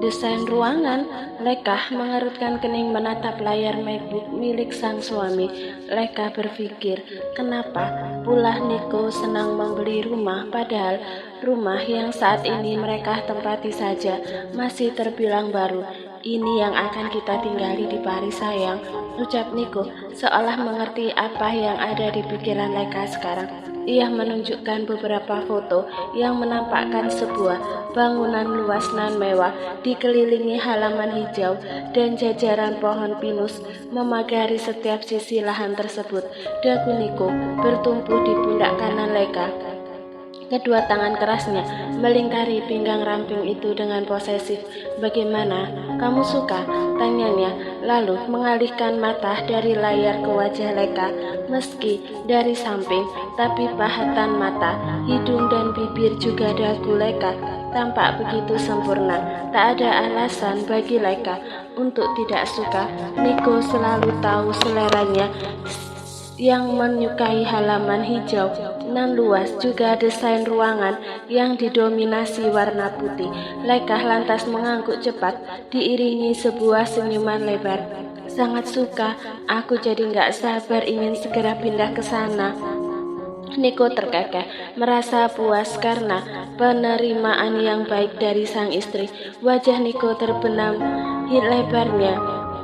desain ruangan. Leka mengerutkan kening menatap layar MacBook milik sang suami. Leka berpikir, kenapa pula Niko senang membeli rumah, padahal rumah yang saat ini mereka tempati saja masih terbilang baru. Ini yang akan kita tinggali di Paris, sayang, ucap Niko seolah mengerti apa yang ada di pikiran Leka sekarang. Ia menunjukkan beberapa foto yang menampakkan sebuah bangunan luas nan mewah dikelilingi halaman hijau dan jajaran pohon pinus memagari setiap sisi lahan tersebut. Dagu Niko bertumpu di pundak kanan Leka. Kedua tangan kerasnya melingkari pinggang ramping itu dengan posesif. Bagaimana? Kamu suka? Tanyanya, lalu mengalihkan mata dari layar ke wajah Leka. Meski dari samping, tapi pahatan mata, hidung dan bibir juga dagu Leka tampak begitu sempurna. Tak ada alasan bagi Leka untuk tidak suka. Niko selalu tahu seleranya yang menyukai halaman hijau nan luas, juga desain ruangan yang didominasi warna putih. Leka lantas mengangguk cepat diiringi sebuah senyuman lebar. Sangat suka, aku jadi nggak sabar ingin segera pindah ke sana. Niko terkekeh, merasa puas karena penerimaan yang baik dari sang istri. Wajah Niko terbenam lebarnya,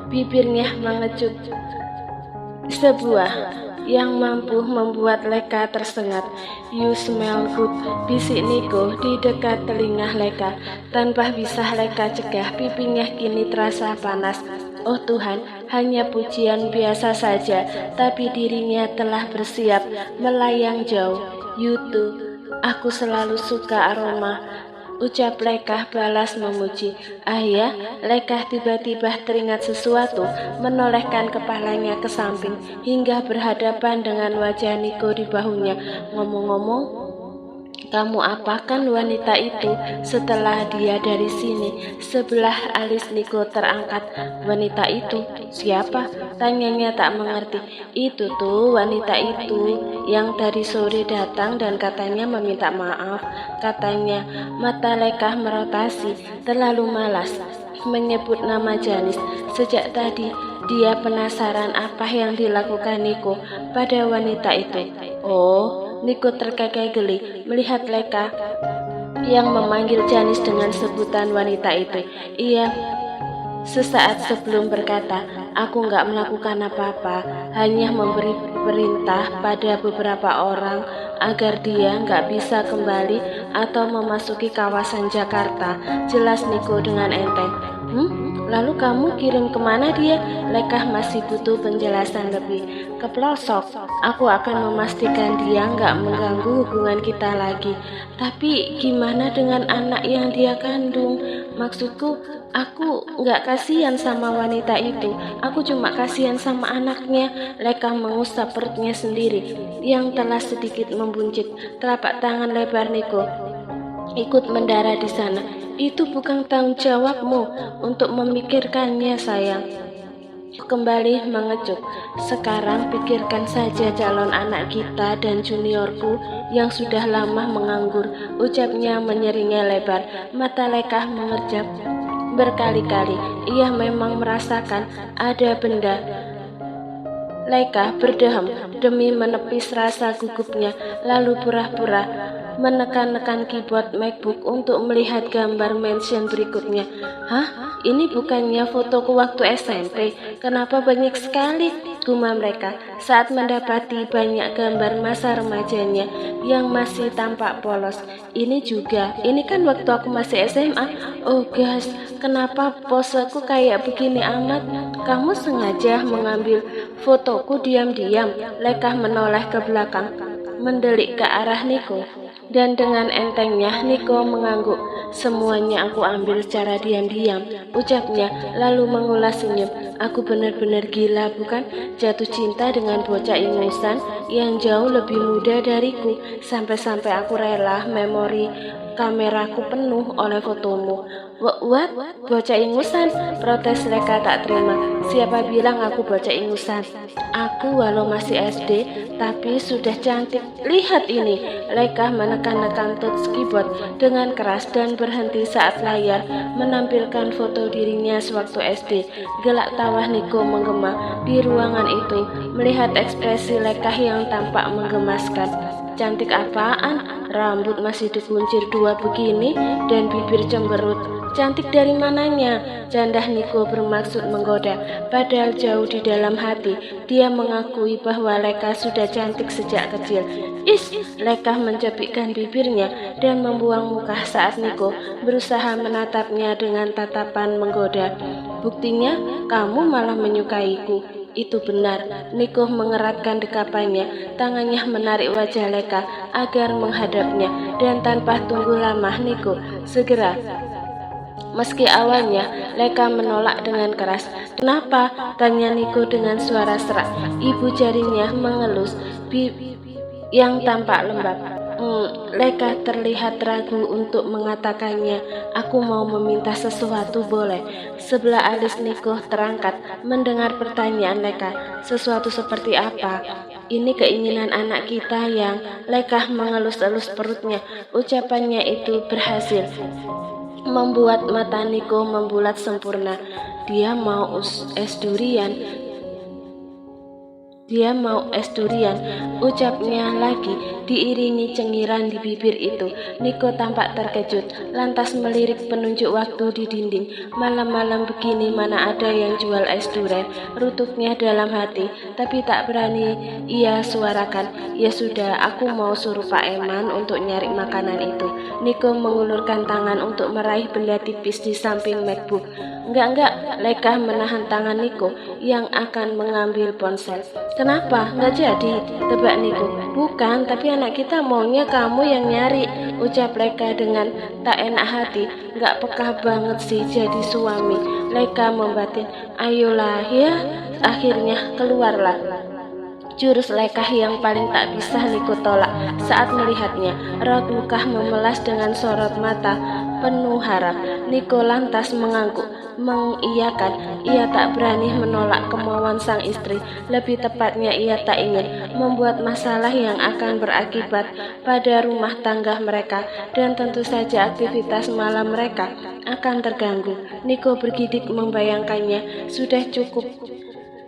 bibirnya mengecup sebuah yang mampu membuat Leka tersengat. You smell good, bisik Niko di dekat telinga Leka. Tanpa bisa Leka cegah, pipinya kini terasa panas. Oh Tuhan, hanya pujian biasa saja, tapi dirinya telah bersiap melayang jauh. You too, aku selalu suka aroma, ucap Leka balas memuji. Ah ya, Leka tiba-tiba teringat sesuatu, menolehkan kepalanya ke samping hingga berhadapan dengan wajah Niko di bahunya. Ngomong-ngomong, kamu apakan wanita itu? Setelah dia dari sini, sebelah alis Niko terangkat. Wanita itu? Siapa? Tanyanya tak mengerti. Itu tuh wanita itu yang tadi sore datang dan katanya meminta maaf. Katanya. Mata Leka merotasi, terlalu malas menyebut nama Janis. Sejak tadi dia penasaran apa yang dilakukan Niko pada wanita itu. Oh, Niko terkekeh geli melihat Leka yang memanggil Janis dengan sebutan wanita itu. Ia sesaat sebelum berkata, aku nggak melakukan apa-apa, hanya memberi perintah pada beberapa orang agar dia nggak bisa kembali atau memasuki kawasan Jakarta. Jelas Niko dengan enteng. Lalu kamu kirim kemana dia? Leka masih butuh penjelasan lebih. Ke pelosok. Aku akan memastikan dia nggak mengganggu hubungan kita lagi. Tapi gimana dengan anak yang dia kandung? Maksudku, aku nggak kasihan sama wanita itu. Aku cuma kasihan sama anaknya. Leka mengusap perutnya sendiri yang telah sedikit membuncit. Telapak tangan lebar Niko ikut mendarat di sana. Itu bukan tanggung jawabmu untuk memikirkannya, sayang. Kembali mengecup. Sekarang pikirkan saja calon anak kita dan juniorku yang sudah lama menganggur, ucapnya menyeringai lebar. Mata Leka mengerjap berkali-kali. Ia memang merasakan ada benda. Leka berdeham demi menepis rasa gugupnya, lalu pura-pura menekan-nekan keyboard MacBook untuk melihat gambar mention berikutnya. Hah? Ini bukannya fotoku waktu SMP? Kenapa banyak sekali? Gumam mereka saat mendapati banyak gambar masa remajanya yang masih tampak polos. Ini juga, ini kan waktu aku masih SMA. Oh gas, kenapa poseku kayak begini amat? Kamu sengaja mengambil fotoku diam-diam? Leka menoleh ke belakang, mendelik ke arah Niko. Dan dengan entengnya Niko mengangguk. Semuanya aku ambil secara diam-diam, ucapnya lalu mengulas senyum. Aku benar-benar gila bukan? Jatuh cinta dengan bocah ingusan yang jauh lebih muda dariku. Sampai-sampai aku rela memori kameraku penuh oleh fotomu. What? Bocah ingusan, protes Leka tak terima. Siapa bilang aku bocah ingusan? Aku walau masih SD, tapi sudah cantik. Lihat ini. Leka menekan-nekan touch keyboard dengan keras dan berhenti saat layar menampilkan foto dirinya sewaktu SD. Gelak tawa Niko menggema di ruangan itu melihat ekspresi Leka yang tampak menggemaskan. Cantik apaan? Rambut masih dikuncir 2 begini dan bibir cemberut. Cantik dari mananya? Candah Niko bermaksud menggoda. Padahal jauh di dalam hati dia mengakui bahwa Leka sudah cantik sejak kecil. Leka mencepikkan bibirnya dan membuang muka saat Niko berusaha menatapnya dengan tatapan menggoda. Buktinya kamu malah menyukaiku. Itu benar. Niko mengeratkan dekapannya. Tangannya menarik wajah Leka agar menghadapnya dan tanpa tunggu lama Niko segera. Meski awalnya Leka menolak dengan keras. Kenapa? Tanya Niko dengan suara serak. Ibu jarinya mengelus yang tampak lembab. Leka terlihat ragu untuk mengatakannya. Aku mau meminta sesuatu, boleh? Sebelah alis Niko terangkat mendengar pertanyaan Leka. Sesuatu seperti apa? Ini keinginan anak kita yang... Leka mengelus-elus perutnya. Ucapannya itu berhasil membuat mata Niko membulat sempurna. Dia mau es durian. Ucapnya lagi diiringi cengiran di bibir itu. Niko tampak terkejut, lantas melirik penunjuk waktu di dinding. Malam-malam begini mana ada yang jual es durian? Rutuknya dalam hati, tapi tak berani ia suarakan. Ya sudah, aku mau suruh Pak Eman untuk nyari makanan itu. Niko mengulurkan tangan untuk meraih benda tipis di samping MacBook. Enggak, Leka menahan tangan Niko yang akan mengambil ponsel. Kenapa? Nggak jadi, tebak Niko. Bukan, tapi anak kita maunya kamu yang nyari, ucap Leka dengan tak enak hati. Nggak peka banget sih jadi suami. Leka membatin. Ayolah ya, akhirnya keluarlah jurus Leka yang paling tak bisa Niko tolak saat melihatnya. Raut muka memelas dengan sorot mata penuh harap. Niko lantas mengangguk, mengiyakan. Ia tak berani menolak kemauan sang istri. Lebih tepatnya ia tak ingin membuat masalah yang akan berakibat pada rumah tangga mereka, dan tentu saja aktivitas malam mereka akan terganggu. Niko bergidik membayangkannya. Sudah cukup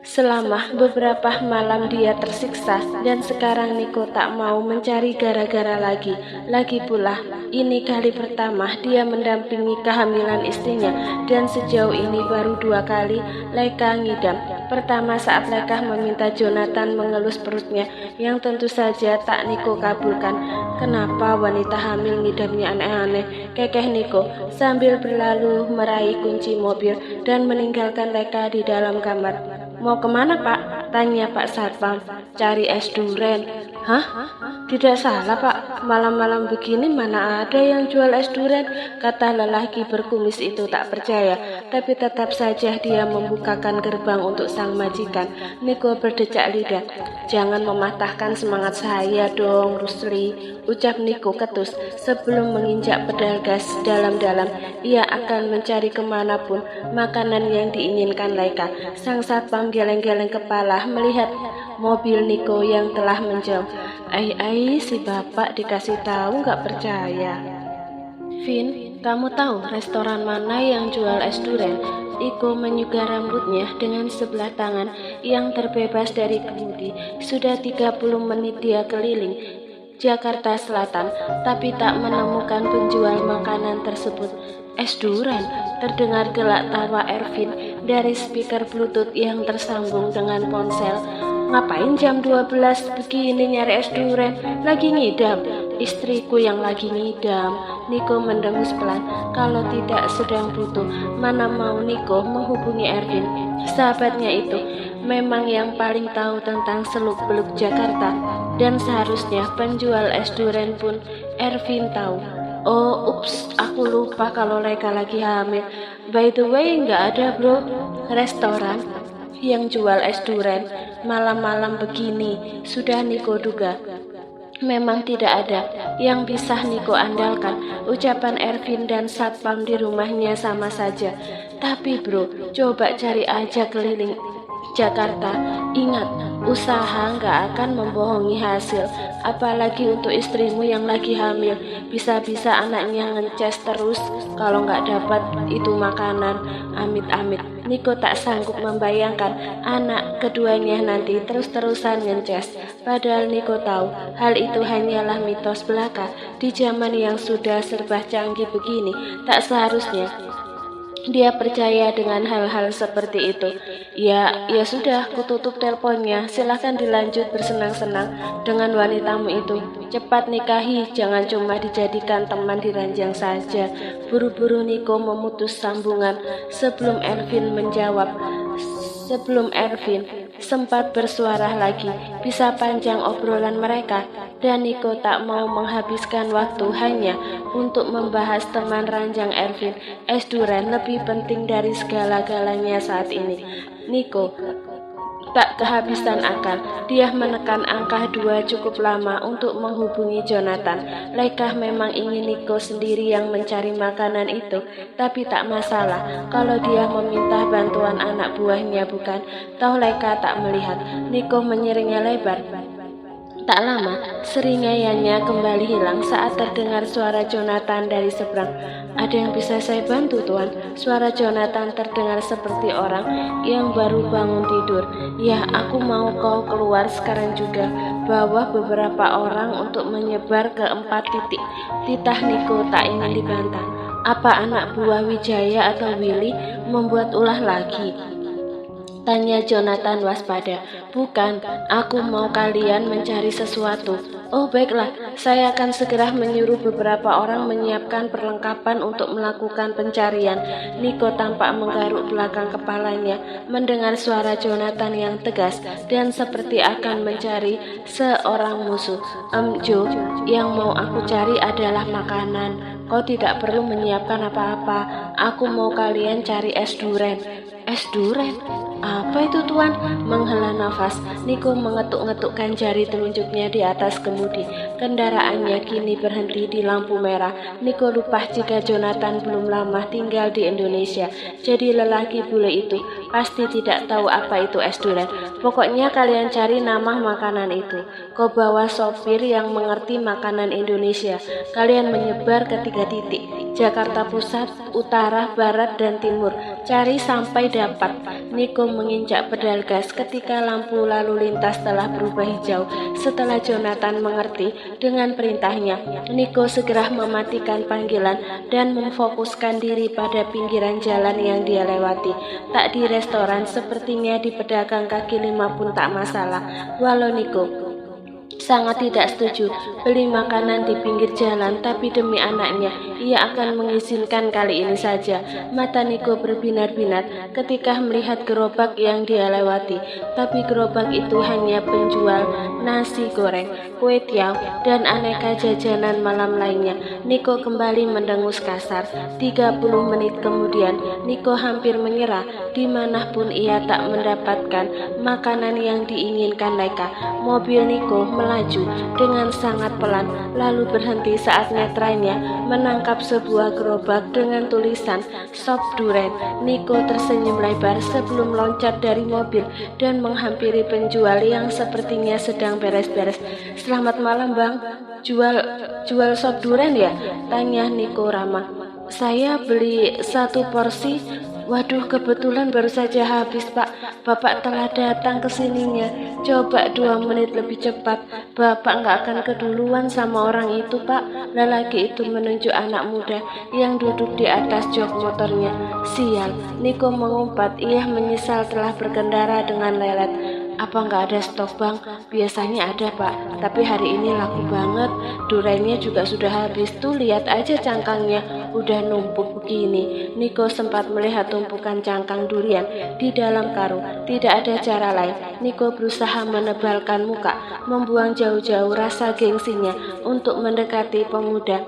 selama beberapa malam dia tersiksa, dan sekarang Niko tak mau mencari gara-gara lagi. Lagi pula, ini kali pertama dia mendampingi kehamilan istrinya, dan sejauh ini baru 2 kali Leka ngidam. Pertama saat Leka meminta Jonathan mengelus perutnya, yang tentu saja tak Niko kabulkan. Kenapa wanita hamil ngidamnya aneh-aneh? Kekeh Niko sambil berlalu meraih kunci mobil dan meninggalkan Leka di dalam kamar. Mau kemana Pak? Tanya Pak Satpam. Cari es duren. Hah? Tidak salah Pak, malam-malam begini mana ada yang jual es duren? Kata lelaki berkumis itu tak percaya, tapi tetap saja dia membukakan gerbang untuk sang majikan. Niko berdecak lidah. Jangan mematahkan semangat saya dong Rusli, ucap Niko ketus. Sebelum menginjak pedal gas dalam-dalam, ia akan mencari kemanapun makanan yang diinginkan Leka. Sang satpam geleng-geleng kepala melihat mobil Niko yang telah menjauh. Si bapak dikasih tahu nggak percaya. Vin, kamu tahu restoran mana yang jual es durian? Iko menyugar rambutnya dengan sebelah tangan yang terbebas dari kemudi. Sudah 30 menit dia keliling Jakarta Selatan, tapi tak menemukan penjual makanan tersebut. Es durian, terdengar gelak tawa Ervin dari speaker Bluetooth yang tersambung dengan ponsel. Ngapain jam 12 begini nyari es durian? Lagi ngidam. Istriku yang lagi ngidam. Niko mendengus pelan. Kalau tidak sedang butuh, mana mau Niko menghubungi Ervin, sahabatnya itu. Memang yang paling tahu tentang seluk-beluk Jakarta, dan seharusnya penjual es durian pun Ervin tahu. Oh, ups, aku lupa kalau Leka lagi hamil. By the way, nggak ada bro restoran yang jual es durian malam-malam begini, sudah Niko duga. Memang tidak ada yang bisa Niko andalkan. Ucapan Ervin dan satpam di rumahnya sama saja. Tapi bro, coba cari aja keliling Jakarta. Ingat, usaha nggak akan membohongi hasil. Apalagi untuk istrimu yang lagi hamil. Bisa-bisa anaknya ngeces terus kalau nggak dapat itu makanan. Amit-amit. Niko tak sanggup membayangkan anak keduanya nanti terus-terusan ngeces. Padahal Niko tahu hal itu hanyalah mitos belaka. Di zaman yang sudah serba canggih begini, tak seharusnya dia percaya dengan hal-hal seperti itu. Ya sudah, kututup teleponnya. Silahkan dilanjut bersenang-senang dengan wanitamu itu. Cepat nikahi, jangan cuma dijadikan teman di ranjang saja. Buru-buru Niko memutus sambungan sebelum Ervin sempat bersuara lagi. Bisa panjang obrolan mereka, dan Niko tak mau menghabiskan waktu hanya untuk membahas teman ranjang Ervin. Es durian lebih penting dari segala-galanya saat ini. Niko tak kehabisan akal. Dia menekan angka 2 cukup lama untuk menghubungi Jonathan. Leika memang ingin Niko sendiri yang mencari makanan itu, tapi tak masalah kalau dia meminta bantuan anak buahnya, bukan? Toh Leika tak melihat. Niko menyeringai lebar. Tak lama, seringaiannya kembali hilang saat terdengar suara Jonathan dari seberang. Ada yang bisa saya bantu, Tuan? Suara Jonathan terdengar seperti orang yang baru bangun tidur. Ya, aku mau kau keluar sekarang juga. Bawa beberapa orang untuk menyebar ke 4 titik. Titah Niko tak ingin dibantah. Apa anak buah Wijaya atau Willy membuat ulah lagi? Tanya Jonathan waspada. Bukan, aku mau kalian mencari sesuatu. Oh baiklah, saya akan segera menyuruh beberapa orang menyiapkan perlengkapan untuk melakukan pencarian. Niko tampak menggaruk belakang kepalanya mendengar suara Jonathan yang tegas dan seperti akan mencari seorang musuh. Jo, yang mau aku cari adalah makanan. Kau tidak perlu menyiapkan apa-apa. Aku mau kalian cari es duren. Es duren? Apa itu, Tuan? Menghela nafas, Niko mengetuk-ngetukkan jari telunjuknya di atas kemudi. Kendaraannya kini berhenti di lampu merah. Niko lupa jika Jonathan belum lama tinggal di Indonesia. Jadi lelaki bule itu pasti tidak tahu apa itu es durian. Pokoknya kalian cari nama makanan itu. Kau bawa sopir yang mengerti makanan Indonesia. Kalian menyebar ke 3 titik. Jakarta Pusat, Utara, Barat, dan Timur. Cari sampai dapat. Niko menginjak pedal gas ketika lampu lalu lintas telah berubah hijau. Setelah Jonathan mengerti dengan perintahnya, Niko segera mematikan panggilan dan memfokuskan diri pada pinggiran jalan yang dia lewati. Tak di restoran, sepertinya di pedagang kaki lima pun tak masalah. Walau Niko sangat tidak setuju beli makanan di pinggir jalan, tapi demi anaknya, ia akan mengizinkan kali ini saja. Mata Niko berbinar-binar ketika melihat gerobak yang dia lewati, tapi gerobak itu hanya penjual nasi goreng, kue tiaw, dan aneka jajanan malam lainnya. Niko kembali mendengus kasar. 30 menit kemudian, Niko hampir menyerah. Dimanapun ia tak mendapatkan makanan yang diinginkan Leika. Mobil Niko melaju dengan sangat pelan, lalu berhenti saat netranya menangkap sebuah gerobak dengan tulisan Sop Duren. Niko tersenyum lebar sebelum loncat dari mobil dan menghampiri penjual yang sepertinya sedang beres-beres. Selamat malam Bang, jual sop duren ya? Tanya Niko ramah. Saya beli 1 porsi. Waduh, kebetulan baru saja habis Pak. Bapak telah datang ke sininya. Coba 2 menit lebih cepat. Bapak nggak akan keduluan sama orang itu Pak. Lelaki itu menunjuk anak muda yang duduk di atas jok motornya. Sial, Niko mengumpat. Ia menyesal telah berkendara dengan lelet. Apa nggak ada stok Bang? Biasanya ada Pak, tapi hari ini laku banget. Durennya juga sudah habis. Tuh lihat aja cangkangnya, udah numpuk begini. Niko sempat melihat tumpukan cangkang durian di dalam karung. Tidak ada cara lain. Niko berusaha menebalkan muka, membuang jauh-jauh rasa gengsinya untuk mendekati pemuda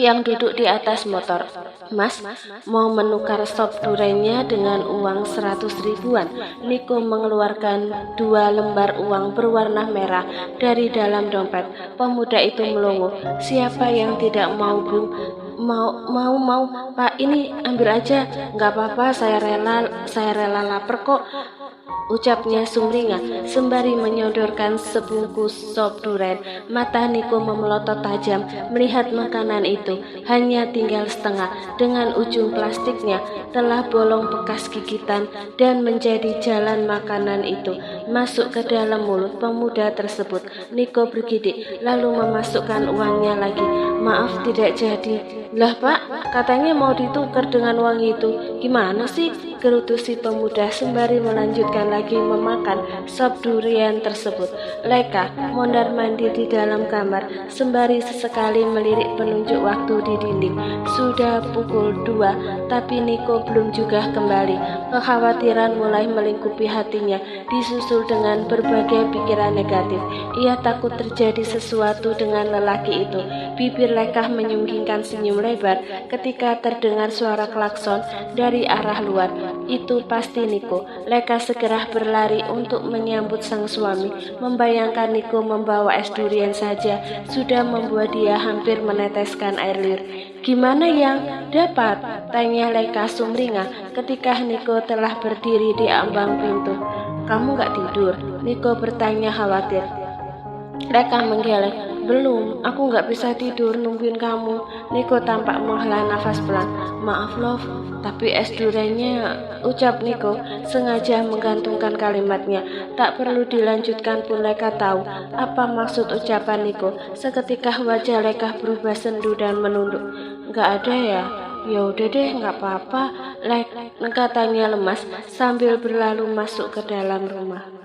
yang duduk di atas motor. Mas, mau menukar sop duriannya dengan uang 100 ribuan. Niko mengeluarkan 2 lembar uang berwarna merah dari dalam dompet. Pemuda itu melongo. Siapa yang tidak mau, Bu? Mau, Pak, ini ambil aja. Nggak apa-apa, saya rela lapar kok, ucapnya sumringah sembari menyodorkan sebungkus sop durian. Mata Niko memelotot tajam melihat makanan itu. Hanya tinggal setengah. Dengan ujung plastiknya telah bolong bekas gigitan dan menjadi jalan makanan itu masuk ke dalam mulut pemuda tersebut. Niko bergidik lalu memasukkan uangnya lagi. Maaf, tidak jadi. Lah Pak, katanya mau ditukar dengan uang itu. Gimana sih? Gerutu si pemuda sembari melanjutkan lagi memakan sop durian tersebut. Leka mondar-mandir di dalam kamar sembari sesekali melirik penunjuk waktu di dinding. Sudah pukul 2, tapi Niko belum juga kembali. Kekhawatiran mulai melingkupi hatinya, disusul dengan berbagai pikiran negatif. Ia takut terjadi sesuatu dengan lelaki itu. Bibir Leka menyunggingkan senyum lebar ketika terdengar suara klakson dari arah luar. Itu pasti Niko. Leka segera berlari untuk menyambut sang suami. Membayangkan Niko membawa es durian saja sudah membuat dia hampir meneteskan air liur. Gimana yang dapat? Tanya Leka sumringah ketika Niko telah berdiri di ambang pintu. Kamu gak tidur? Niko bertanya khawatir. Leka menggeleng. Belum, aku gak bisa tidur nungguin kamu. Niko tampak menghela nafas pelan. Maaf Love, tapi es duriannya, ucap Niko sengaja menggantungkan kalimatnya. Tak perlu dilanjutkan pun Leka tahu apa maksud ucapan Niko. Seketika wajah Leka berubah sendu dan menunduk. Gak ada ya? Ya udah deh, gak apa-apa, katanya lemas sambil berlalu masuk ke dalam rumah.